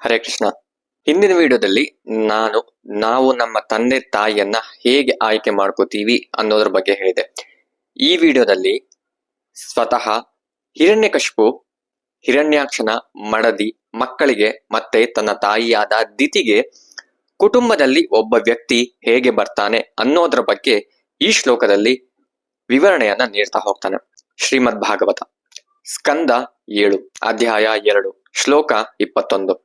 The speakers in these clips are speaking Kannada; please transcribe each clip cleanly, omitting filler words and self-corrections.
ಹರೇ ಕೃಷ್ಣ. ಹಿಂದಿನ ವಿಡಿಯೋದಲ್ಲಿ ನಾವು ನಮ್ಮ ತಂದೆ ತಾಯಿಯನ್ನ ಹೇಗೆ ಆಯ್ಕೆ ಮಾಡ್ಕೋತೀವಿ ಅನ್ನೋದ್ರ ಬಗ್ಗೆ ಹೇಳಿದೆ. ಈ ವಿಡಿಯೋದಲ್ಲಿ ಸ್ವತಃ ಹಿರಣ್ಯಕಶಿಪು ಹಿರಣ್ಯಾಕ್ಷನ ಮಡದಿ ಮಕ್ಕಳಿಗೆ ಮತ್ತೆ ತನ್ನ ತಾಯಿಯಾದ ದಿತಿಗೆ ಕುಟುಂಬದಲ್ಲಿ ಒಬ್ಬ ವ್ಯಕ್ತಿ ಹೇಗೆ ಬರ್ತಾನೆ ಅನ್ನೋದ್ರ ಬಗ್ಗೆ ಈ ಶ್ಲೋಕದಲ್ಲಿ ವಿವರಣೆಯನ್ನ ನೀಡ್ತಾ ಹೋಗ್ತಾನೆ. ಶ್ರೀಮದ್ ಭಾಗವತ ಸ್ಕಂದ 7 ಅಧ್ಯಾಯ 2 ಶ್ಲೋಕ 21.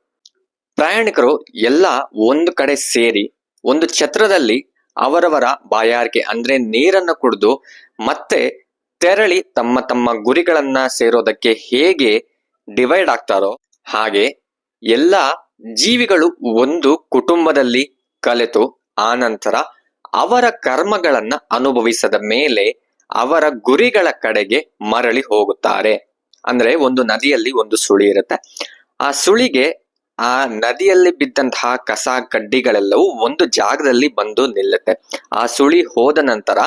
ಪ್ರಯಾಣಿಕರು ಎಲ್ಲ ಒಂದು ಕಡೆ ಸೇರಿ ಒಂದು ಛತ್ರದಲ್ಲಿ ಅವರವರ ಬಾಯಾರಿಕೆ ಅಂದ್ರೆ ನೀರನ್ನ ಕುಡಿದು ಮತ್ತೆ ತೆರಳಿ ತಮ್ಮ ತಮ್ಮ ಗುರಿಗಳನ್ನ ಸೇರೋದಕ್ಕೆ ಹೇಗೆ ಡಿವೈಡ್ ಆಗ್ತಾರೋ ಹಾಗೆ ಎಲ್ಲ ಜೀವಿಗಳು ಒಂದು ಕುಟುಂಬದಲ್ಲಿ ಕಲೆತು ಆನಂತರ ಅವರ ಕರ್ಮಗಳನ್ನ ಅನುಭವಿಸದ ಮೇಲೆ ಅವರ ಗುರಿಗಳ ಕಡೆಗೆ ಮರಳಿ ಹೋಗುತ್ತಾರೆ. ಅಂದ್ರೆ ಒಂದು ನದಿಯಲ್ಲಿ ಒಂದು ಸುಳಿ ಇರುತ್ತೆ. ಆ ಸುಳಿಗೆ ಆ ನದಿಯಲ್ಲಿ ಬಿದ್ದಂತಹ ಕಸ ಕಡ್ಡಿಗಳೆಲ್ಲವೂ ಒಂದು ಜಾಗದಲ್ಲಿ ಬಂದು ನಿಲ್ಲುತ್ತೆ. ಆ ಸುಳಿ ಹೋದ ನಂತರ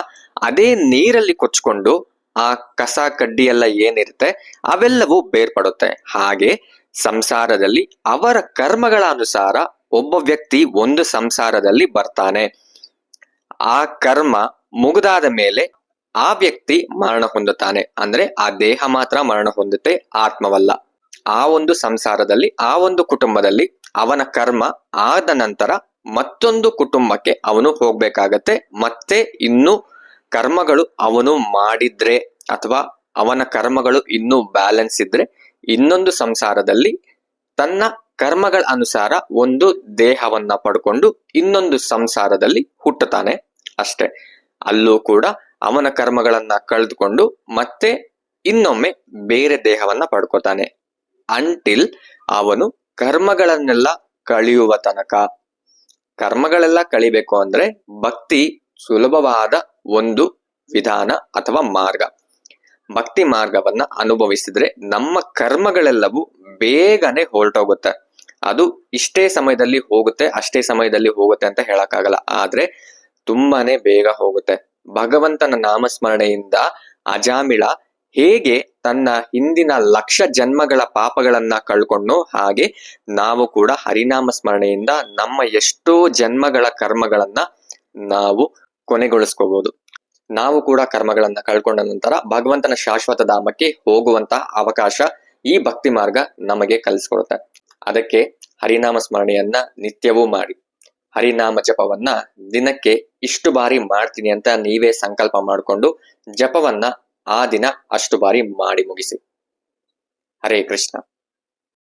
ಅದೇ ನೀರಲ್ಲಿ ಕೊಚ್ಕೊಂಡು ಆ ಕಸ ಕಡ್ಡಿ ಎಲ್ಲ ಏನಿರುತ್ತೆ ಅವೆಲ್ಲವೂ ಬೇರ್ಪಡುತ್ತೆ. ಹಾಗೆ ಸಂಸಾರದಲ್ಲಿ ಅವರ ಕರ್ಮಗಳ ಅನುಸಾರ ಒಬ್ಬ ವ್ಯಕ್ತಿ ಒಂದು ಸಂಸಾರದಲ್ಲಿ ಬರ್ತಾನೆ. ಆ ಕರ್ಮ ಮುಗಿದಾದ ಮೇಲೆ ಆ ವ್ಯಕ್ತಿ ಮರಣ ಹೊಂದುತ್ತಾನೆ. ಅಂದ್ರೆ ಆ ದೇಹ ಮಾತ್ರ ಮರಣ ಹೊಂದುತ್ತೆ, ಆತ್ಮವಲ್ಲ. ಆ ಒಂದು ಸಂಸಾರದಲ್ಲಿ ಆ ಒಂದು ಕುಟುಂಬದಲ್ಲಿ ಅವನ ಕರ್ಮ ಆದ ನಂತರ ಮತ್ತೊಂದು ಕುಟುಂಬಕ್ಕೆ ಅವನು ಹೋಗ್ಬೇಕಾಗತ್ತೆ. ಮತ್ತೆ ಇನ್ನು ಕರ್ಮಗಳು ಅವನು ಮಾಡಿದ್ರೆ ಅಥವಾ ಅವನ ಕರ್ಮಗಳು ಇನ್ನೂ ಬ್ಯಾಲೆನ್ಸ್ ಇದ್ರೆ ಇನ್ನೊಂದು ಸಂಸಾರದಲ್ಲಿ ತನ್ನ ಕರ್ಮಗಳ ಅನುಸಾರ ಒಂದು ದೇಹವನ್ನ ಪಡ್ಕೊಂಡು ಇನ್ನೊಂದು ಸಂಸಾರದಲ್ಲಿ ಹುಟ್ಟುತ್ತಾನೆ ಅಷ್ಟೆ. ಅಲ್ಲೂ ಕೂಡ ಅವನ ಕರ್ಮಗಳನ್ನ ಕಳೆದುಕೊಂಡು ಮತ್ತೆ ಇನ್ನೊಮ್ಮೆ ಬೇರೆ ದೇಹವನ್ನ ಪಡ್ಕೋತಾನೆ ಅಂಟಿಲ್ ಅವನು ಕರ್ಮಗಳನ್ನೆಲ್ಲ ಕಳಿಯುವ ತನಕ. ಕರ್ಮಗಳೆಲ್ಲ ಕಳಿಬೇಕು ಅಂದ್ರೆ ಭಕ್ತಿ ಸುಲಭವಾದ ಒಂದು ವಿಧಾನ ಅಥವಾ ಮಾರ್ಗ. ಭಕ್ತಿ ಮಾರ್ಗವನ್ನ ಅನುಭವಿಸಿದ್ರೆ ನಮ್ಮ ಕರ್ಮಗಳೆಲ್ಲವೂ ಬೇಗನೆ ಹೊರಟೋಗುತ್ತೆ. ಅದು ಇಷ್ಟೇ ಸಮಯದಲ್ಲಿ ಹೋಗುತ್ತೆ ಅಷ್ಟೇ ಸಮಯದಲ್ಲಿ ಹೋಗುತ್ತೆ ಅಂತ ಹೇಳಕ್ಕಾಗಲ್ಲ, ಆದ್ರೆ ತುಂಬಾನೇ ಬೇಗ ಹೋಗುತ್ತೆ. ಭಗವಂತನ ನಾಮಸ್ಮರಣೆಯಿಂದ ಅಜಾಮಿಳ ಹೇಗೆ ತನ್ನ ಹಿಂದಿನ 1,00,000 ಜನ್ಮಗಳ ಪಾಪಗಳನ್ನ ಕಳ್ಕೊಂಡು ಹಾಗೆ ನಾವು ಕೂಡ ಹರಿನಾಮ ಸ್ಮರಣೆಯಿಂದ ನಮ್ಮ ಎಷ್ಟೋ ಜನ್ಮಗಳ ಕರ್ಮಗಳನ್ನ ನಾವು ಕೊನೆಗೊಳಿಸ್ಕೋಬಹುದು. ನಾವು ಕೂಡ ಕರ್ಮಗಳನ್ನ ಕಳ್ಕೊಂಡ ನಂತರ ಭಗವಂತನ ಶಾಶ್ವತ ಧಾಮಕ್ಕೆ ಹೋಗುವಂತಹ ಅವಕಾಶ ಈ ಭಕ್ತಿ ಮಾರ್ಗ ನಮಗೆ ಕಲಿಸ್ಕೊಡುತ್ತೆ. ಅದಕ್ಕೆ ಹರಿನಾಮ ಸ್ಮರಣೆಯನ್ನ ನಿತ್ಯವೂ ಮಾಡಿ. ಹರಿನಾಮ ಜಪವನ್ನ ದಿನಕ್ಕೆ ಇಷ್ಟು ಬಾರಿ ಮಾಡ್ತೀನಿ ಅಂತ ನೀವೇ ಸಂಕಲ್ಪ ಮಾಡಿಕೊಂಡು ಜಪವನ್ನ ಆ ದಿನ ಅಷ್ಟು ಬಾರಿ ಮಾಡಿ ಮುಗಿಸಿ. ಹರೇ ಕೃಷ್ಣ.